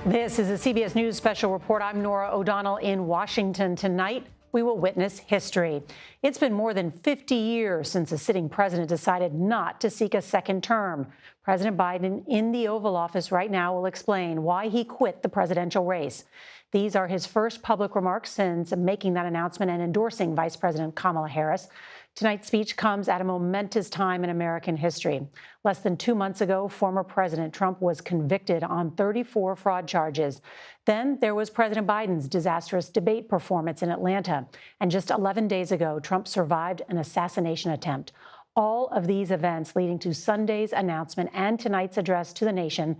This is a CBS News special report. I'm Norah O'Donnell in Washington. Tonight, we will witness history. It's been more than 50 years since a sitting president decided not to seek a second term. President Biden in the Oval Office right now will explain why he quit the presidential race. These are his first public remarks since making that announcement and endorsing Vice President Kamala Harris. Tonight's speech comes at a momentous time in American history. Less than 2 months ago, former President Trump was convicted on 34 fraud charges. Then there was President Biden's disastrous debate performance in Atlanta. And just 11 days ago, Trump survived an assassination attempt. All of these events leading to Sunday's announcement and tonight's address to the nation.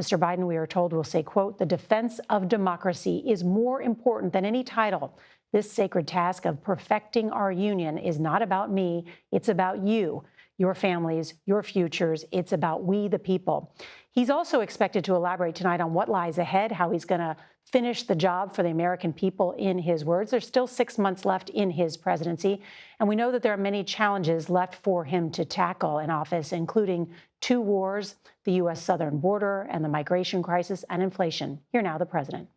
Mr. Biden, we are told, will say, quote, "The defense of democracy is more important than any title. This sacred task of perfecting our union is not about me. It's about you, your families, your futures. It's about we, the people." He's also expected to elaborate tonight on what lies ahead, how he's going to finish the job for the American people, in his words. There's still 6 months left in his presidency, and we know that there are many challenges left for him to tackle in office, including 2 wars, the U.S. southern border, and the migration crisis and inflation. Here now, the president.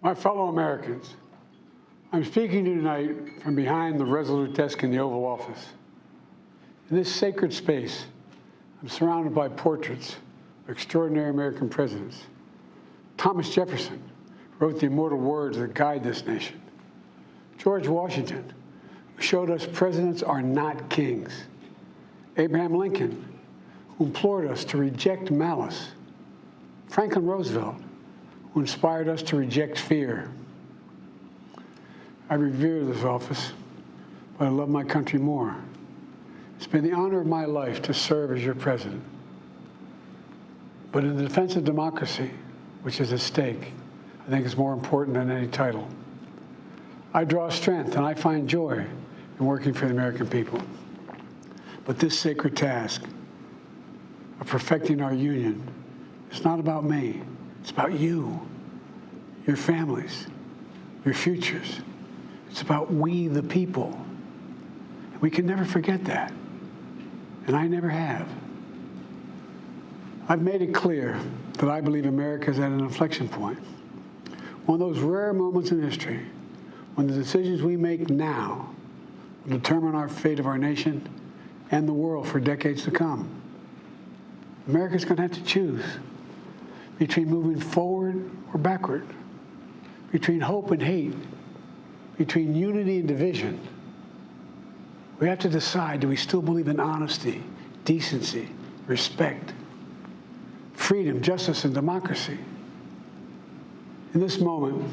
My fellow Americans, I'm speaking to you tonight from behind the resolute desk in the Oval Office. In this sacred space, I'm surrounded by portraits of extraordinary American presidents. Thomas Jefferson wrote the immortal words that guide this nation. George Washington, who showed us presidents are not kings. Abraham Lincoln, who implored us to reject malice. Franklin Roosevelt, who inspired us to reject fear. I revere this office, but I love my country more. It's been the honor of my life to serve as your president. But in the defense of democracy, which is at stake, I think is more important than any title. I draw strength and I find joy in working for the American people. But this sacred task of perfecting our union is not about me. It's about you, your families, your futures. It's about we, the people. And we can never forget that. And I never have. I've made it clear that I believe America is at an inflection point. One of those rare moments in history when the decisions we make now will determine our fate of our nation and the world for decades to come. America's going to have to choose between moving forward or backward, between hope and hate, between unity and division. We have to decide, do we still believe in honesty, decency, respect, freedom, justice, and democracy? In this moment,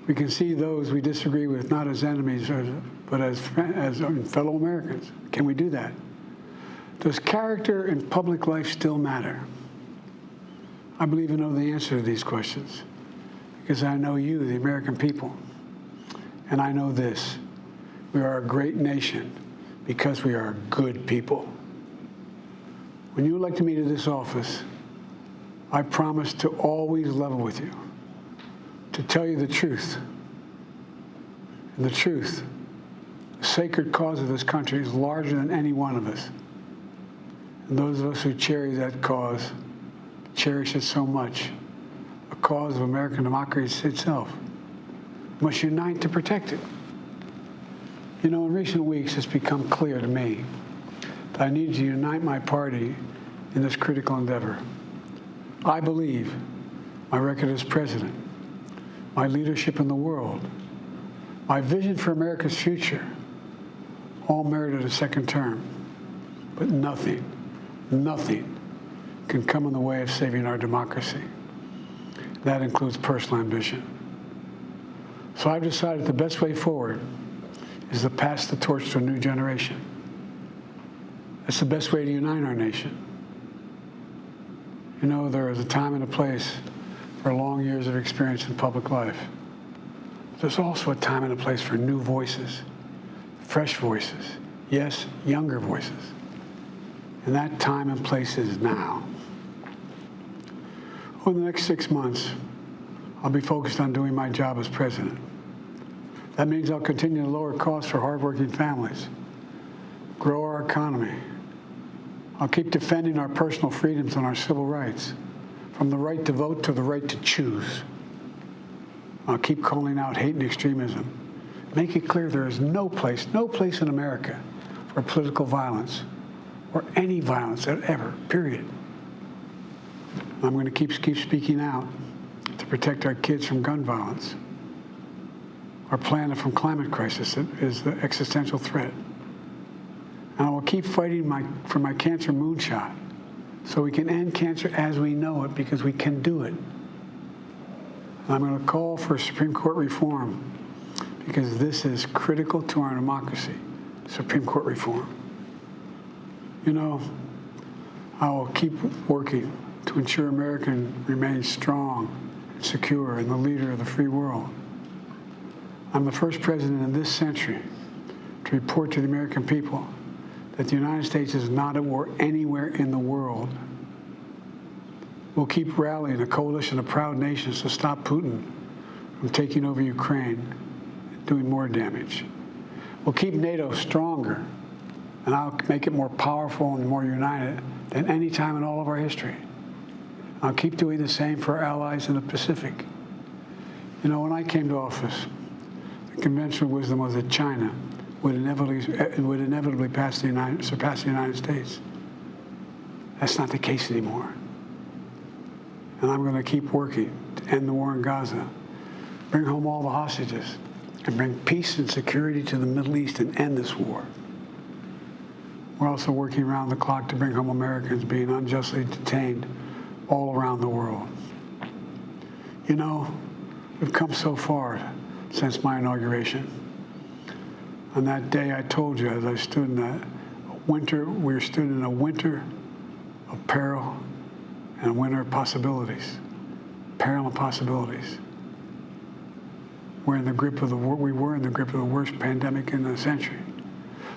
we can see those we disagree with not as enemies, but as fellow Americans. Can we do that? Does character in public life still matter? I believe I know the answer to these questions because I know you, the American people. And I know this: we are a great nation because we are good people. When you elected me to this office, I promised to always level with you, to tell you the truth. And the truth, the sacred cause of this country, is larger than any one of us. And those of us who cherish that cause cherish it so much. A cause of American democracy itself must unite to protect it. You know, in recent weeks, it's become clear to me that I need to unite my party in this critical endeavor. I believe my record as president, my leadership in the world, my vision for America's future, all merited a second term. But nothing can come in the way of saving our democracy. That includes personal ambition. So I've decided the best way forward is to pass the torch to a new generation. That's the best way to unite our nation. You know, there is a time and a place for long years of experience in public life. There's also a time and a place for new voices, fresh voices, yes, younger voices. And that time and place is now. Over the next 6 months, I'll be focused on doing my job as president. That means I'll continue to lower costs for hardworking families, grow our economy. I'll keep defending our personal freedoms and our civil rights, from the right to vote to the right to choose. I'll keep calling out hate and extremism. Make it clear there is no place in America for political violence or any violence ever, period. I'm going to keep speaking out to protect our kids from gun violence. Our planet from climate crisis is the existential threat. And I will keep fighting for my cancer moonshot so we can end cancer as we know it, because we can do it. And I'm going to call for Supreme Court reform because this is critical to our democracy, Supreme Court reform. You know, I will keep working to ensure America remains strong and secure and the leader of the free world. I'm the first president in this century to report to the American people that the United States is not at war anywhere in the world. We'll keep rallying a coalition of proud nations to stop Putin from taking over Ukraine and doing more damage. We'll keep NATO stronger, and I'll make it more powerful and more united than any time in all of our history. I'll keep doing the same for our allies in the Pacific. You know, when I came to office, the conventional wisdom was that China would inevitably surpass the United States. That's not the case anymore. And I'm going to keep working to end the war in Gaza, bring home all the hostages, and bring peace and security to the Middle East and end this war. We're also working around the clock to bring home Americans being unjustly detained all around the world. You know, we've come so far since my inauguration. On that day, I told you, as I stood in that winter, we stood in a winter of peril and a winter of possibilities. Peril and possibilities. We were in the grip of the worst pandemic in the century,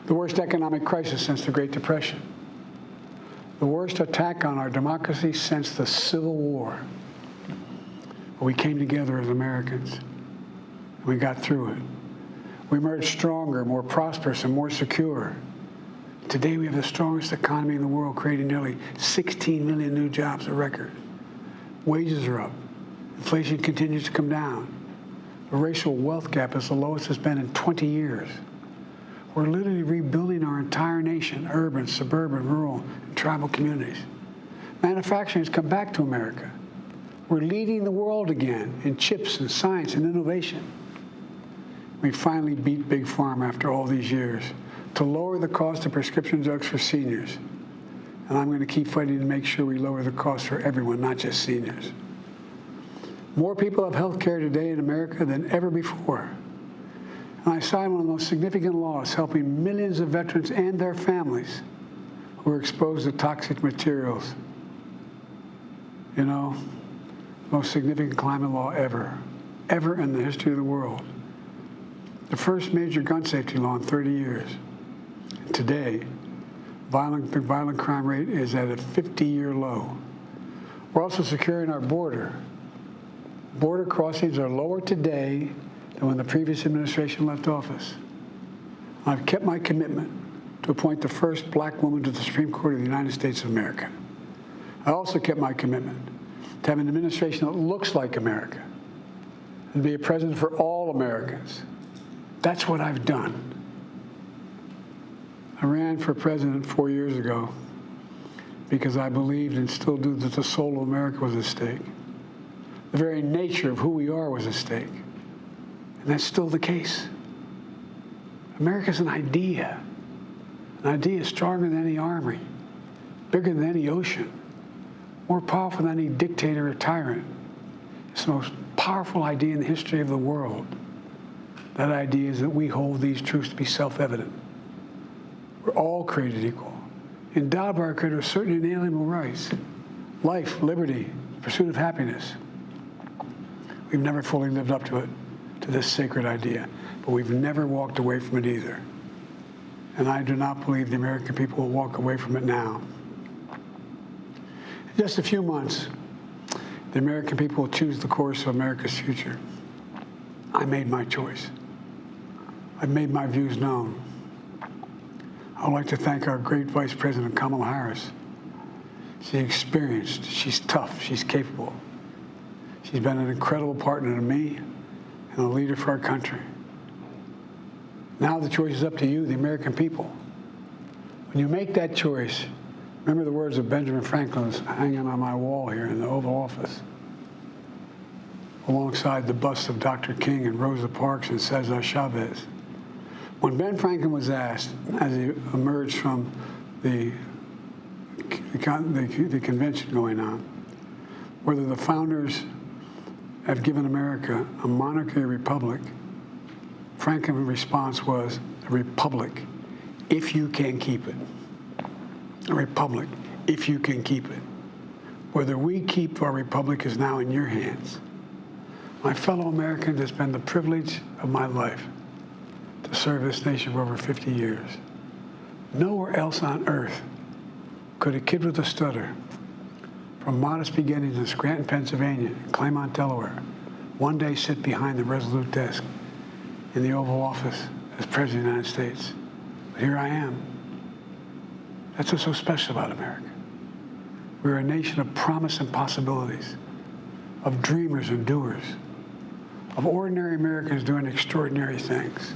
the worst economic crisis since the Great Depression, the worst attack on our democracy since the Civil War. But we came together as Americans, and we got through it. We emerged stronger, more prosperous, and more secure. Today, we have the strongest economy in the world, creating nearly 16 million new jobs, a record. Wages are up. Inflation continues to come down. The racial wealth gap is the lowest it's been in 20 years. We're literally rebuilding our entire nation, urban, suburban, rural, and tribal communities. Manufacturing has come back to America. We're leading the world again in chips and science and innovation. We finally beat Big Pharma after all these years to lower the cost of prescription drugs for seniors. And I'm going to keep fighting to make sure we lower the cost for everyone, not just seniors. More people have health care today in America than ever before. And I signed one of the most significant laws helping millions of veterans and their families who are exposed to toxic materials. You know, most significant climate law ever in the history of the world. The first major gun safety law in 30 years. And today, the violent crime rate is at a 50-year low. We're also securing our border. Border crossings are lower today than when the previous administration left office. I've kept my commitment to appoint the first black woman to the Supreme Court of the United States of America. I also kept my commitment to have an administration that looks like America and be a president for all Americans. That's what I've done. I ran for president 4 years ago because I believed and still do that the soul of America was at stake. The very nature of who we are was at stake. And that's still the case. America's an idea. An idea stronger than any army, bigger than any ocean, more powerful than any dictator or tyrant. It's the most powerful idea in the history of the world. That idea is that we hold these truths to be self-evident. We're all created equal, endowed by our Creator with certain inalienable rights: life, liberty, pursuit of happiness. We've never fully lived up to it, to this sacred idea, but we've never walked away from it either. And I do not believe the American people will walk away from it now. In just a few months, the American people will choose the course of America's future. I made my choice. I've made my views known. I would like to thank our great Vice President, Kamala Harris. She's experienced. She's tough. She's capable. She's been an incredible partner to me and a leader for our country. Now the choice is up to you, the American people. When you make that choice, remember the words of Benjamin Franklin hanging on my wall here in the Oval Office, alongside the busts of Dr. King and Rosa Parks and Cesar Chavez. When Ben Franklin was asked, as he emerged from the convention going on, whether the founders have given America a monarchy or republic, Franklin's response was, a republic, if you can keep it. A republic, if you can keep it. Whether we keep our republic is now in your hands. My fellow Americans, it's been the privilege of my life to serve this nation for over 50 years. Nowhere else on earth could a kid with a stutter, from modest beginnings in Scranton, Pennsylvania, and Claremont, Delaware, one day sit behind the resolute desk in the Oval Office as President of the United States. But here I am. That's what's so special about America. We're a nation of promise and possibilities, of dreamers and doers, of ordinary Americans doing extraordinary things.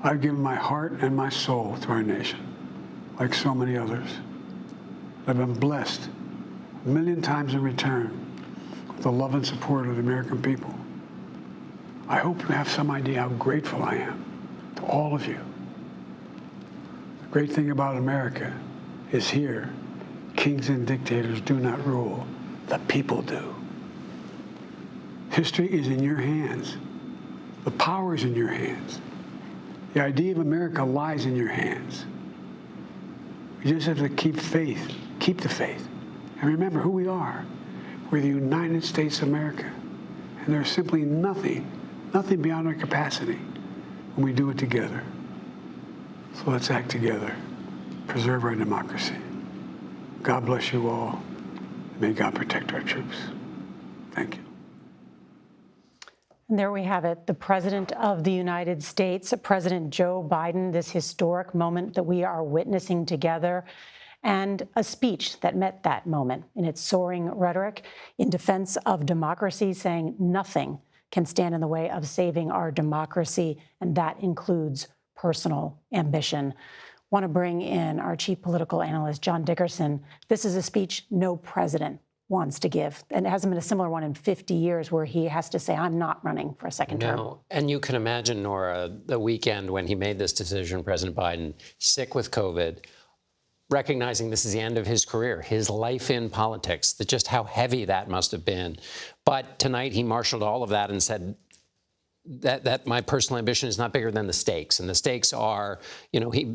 I've given my heart and my soul to our nation, like so many others. I've been blessed a million times in return with the love and support of the American people. I hope you have some idea how grateful I am to all of you. The great thing about America is here, kings and dictators do not rule, the people do. History is in your hands. The power is in your hands. The idea of America lies in your hands. We just have to keep faith, keep the faith, and remember who we are. We're the United States of America, and there's simply nothing beyond our capacity when we do it together. So let's act together, preserve our democracy. God bless you all, and may God protect our troops. Thank you. And there we have it, the President of the United States, President Joe Biden, this historic moment that we are witnessing together, and a speech that met that moment in its soaring rhetoric in defense of democracy, saying nothing can stand in the way of saving our democracy, and that includes personal ambition. Want to bring in our chief political analyst, John Dickerson. This is a speech no president wants to give, and it hasn't been a similar one in 50 years where he has to say, I'm not running for a second term. No, and you can imagine, Nora, the weekend when he made this decision, President Biden, sick with COVID, recognizing this is the end of his career, his life in politics, that just how heavy that must have been. But tonight he marshaled all of that and said that my personal ambition is not bigger than the stakes. And the stakes are,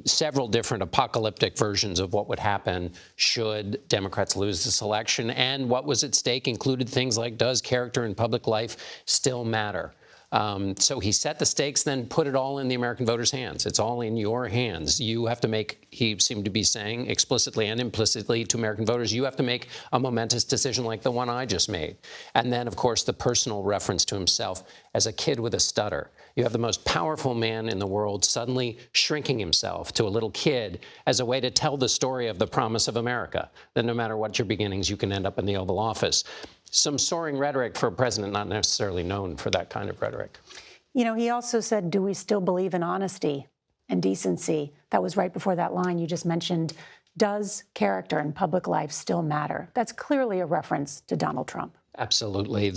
several different apocalyptic versions of what would happen should Democrats lose this election. And what was at stake included things like, does character in public life still matter? So he set the stakes, then put it all in the American voters' hands. It's all in your hands. You have to make, he seemed to be saying explicitly and implicitly to American voters, you have to make a momentous decision like the one I just made. And then, of course, the personal reference to himself as a kid with a stutter. You have the most powerful man in the world suddenly shrinking himself to a little kid as a way to tell the story of the promise of America, that no matter what your beginnings, you can end up in the Oval Office. Some soaring rhetoric for a president not necessarily known for that kind of rhetoric. He also said, do we still believe in honesty and decency? That was right before that line you just mentioned. Does character in public life still matter? That's clearly a reference to Donald Trump. Absolutely.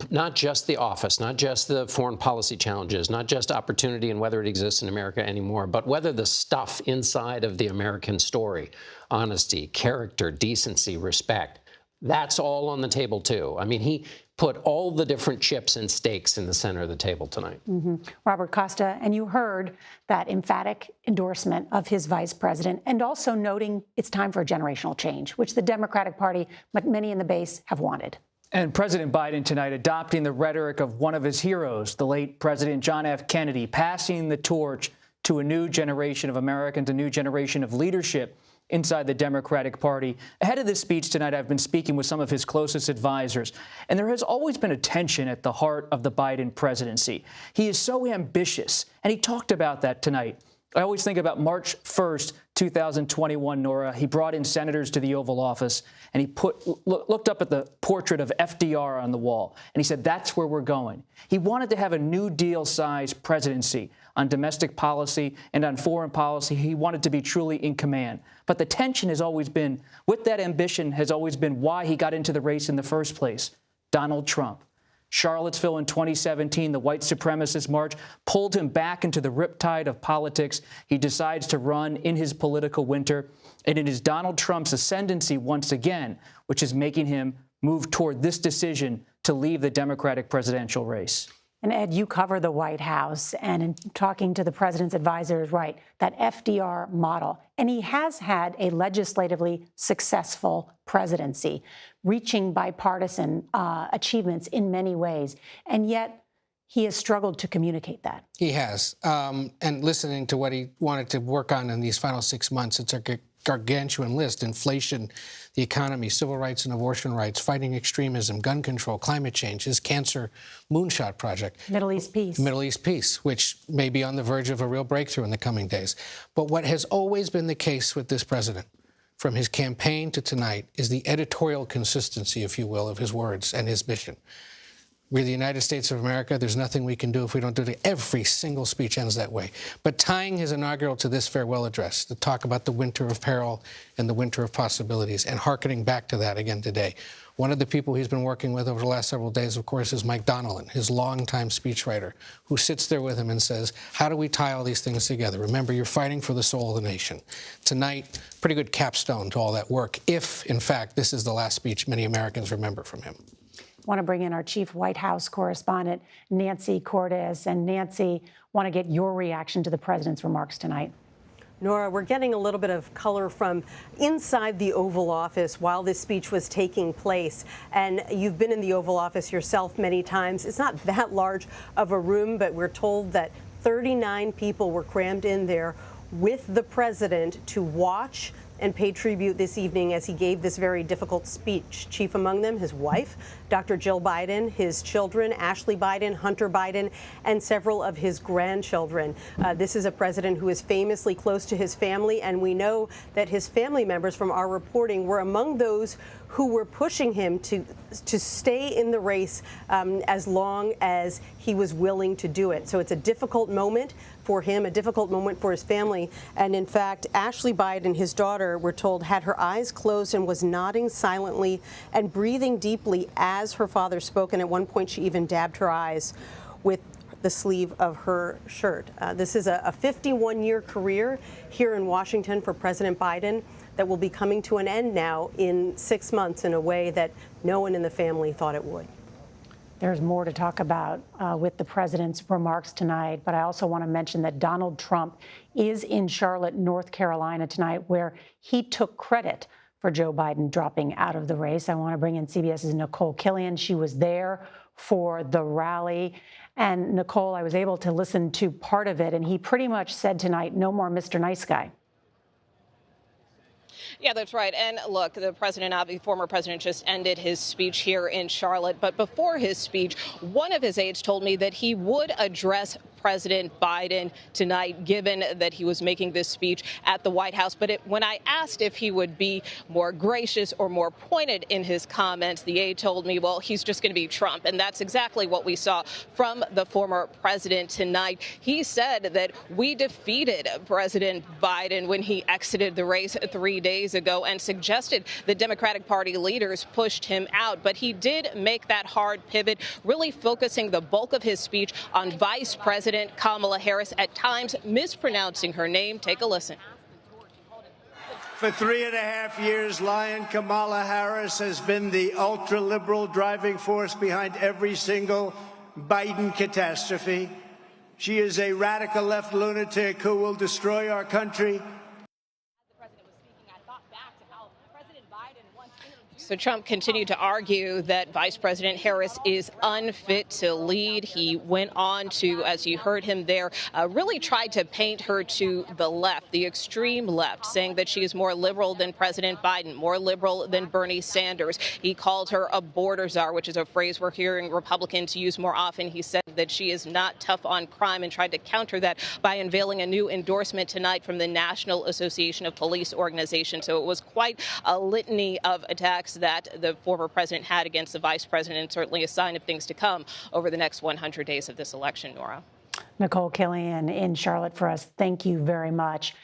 Not just the office, not just the foreign policy challenges, not just opportunity and whether it exists in America anymore, but whether the stuff inside of the American story, honesty, character, decency, respect, that's all on the table, too. I mean, he put all the different chips and stakes in the center of the table tonight. Robert Costa, and you heard that emphatic endorsement of his vice president, and also noting it's time for a generational change, which the Democratic Party, but many in the base, have wanted. And President Biden tonight adopting the rhetoric of one of his heroes, the late President John F. Kennedy, passing the torch to a new generation of Americans, a new generation of leadership inside the Democratic Party. Ahead of this speech tonight, I've been speaking with some of his closest advisors, and there has always been a tension at the heart of the Biden presidency. He is so ambitious, and he talked about that tonight. I always think about March 1st, 2021, Norah. He brought in senators to the Oval Office, and he looked up at the portrait of FDR on the wall, and he said, that's where we're going. He wanted to have a New Deal-sized presidency on domestic policy and on foreign policy. He wanted to be truly in command. But the tension has always been, with that ambition, has always been why he got into the race in the first place. Donald Trump. Charlottesville in 2017, the white supremacist march pulled him back into the riptide of politics. He decides to run in his political winter, and it is Donald Trump's ascendancy once again, which is making him move toward this decision to leave the Democratic presidential race. And Ed, you cover the White House, and in talking to the president's advisors, right, that FDR model. And he has had a legislatively successful presidency, reaching bipartisan achievements in many ways. And yet he has struggled to communicate that. He has. And listening to what he wanted to work on in these final 6 months, it's a gargantuan list: inflation, the economy, civil rights and abortion rights, fighting extremism, gun control, climate change, his cancer moonshot project. Middle East peace. Middle East peace, which may be on the verge of a real breakthrough in the coming days. But what has always been the case with this president, from his campaign to tonight, is the editorial consistency, if you will, of his words and his mission. We're the United States of America. There's nothing we can do if we don't do it. Every single speech ends that way. But tying his inaugural to this farewell address, to talk about the winter of peril and the winter of possibilities, and hearkening back to that again today. One of the people he's been working with over the last several days, of course, is Mike Donnellan, his longtime speechwriter, who sits there with him and says, how do we tie all these things together? Remember, you're fighting for the soul of the nation. Tonight, pretty good capstone to all that work, if, in fact, this is the last speech many Americans remember from him. I want to bring in our chief White House correspondent, Nancy Cordes. And Nancy, want to get your reaction to the president's remarks tonight. Norah, we're getting a little bit of color from inside the Oval Office while this speech was taking place. And you've been in the Oval Office yourself many times. It's not that large of a room, but we're told that 39 people were crammed in there with the president to watch and pay tribute this evening as he gave this very difficult speech. Chief among them, his wife, Dr. Jill Biden, his children, Ashley Biden, Hunter Biden, and several of his grandchildren. This is a president who is famously close to his family, and we know that his family members, from our reporting, were among those who were pushing him to stay in the race as long as he was willing to do it. So it's a difficult moment for him, a difficult moment for his family. And in fact, Ashley Biden, his daughter, we're told, had her eyes closed and was nodding silently and breathing deeply as her father spoke. And at one point, she even dabbed her eyes with the sleeve of her shirt. This is a 51-year career here in Washington for President Biden that will be coming to an end now in 6 months in a way that no one in the family thought it would. There's more to talk about with the president's remarks tonight, but I also want to mention that Donald Trump is in Charlotte, North Carolina tonight, where he took credit for Joe Biden dropping out of the race. I want to bring in CBS's Nicole Killian. She was there for the rally. And Nicole, I was able to listen to part of it, and he pretty much said tonight, no more Mr. Nice Guy. Yeah, that's right. And look, the former president just ended his speech here in Charlotte. But before his speech, one of his aides told me that he would address President Biden tonight, given that he was making this speech at the White House. But when I asked if he would be more gracious or more pointed in his comments, the aide told me, well, he's just going to be Trump. And that's exactly what we saw from the former president tonight. He said that we defeated President Biden when he exited the race 3 days ago and suggested the Democratic Party leaders pushed him out. But he did make that hard pivot, really focusing the bulk of his speech on Vice President Kamala Harris, at times mispronouncing her name. Take a listen. For 3.5 years, Lion Kamala Harris has been the ultra-liberal driving force behind every single Biden catastrophe. She is a radical left lunatic who will destroy our country. So Trump continued to argue that Vice President Harris is unfit to lead. He went on to, as you heard him there, really tried to paint her to the left, the extreme left, saying that she is more liberal than President Biden, more liberal than Bernie Sanders. He called her a border czar, which is a phrase we're hearing Republicans use more often. He said that she is not tough on crime and tried to counter that by unveiling a new endorsement tonight from the National Association of Police Organizations. So it was quite a litany of attacks that the former president had against the vice president, and certainly a sign of things to come over the next 100 days of this election, Norah. Nicole Killian in Charlotte for us. Thank you very much.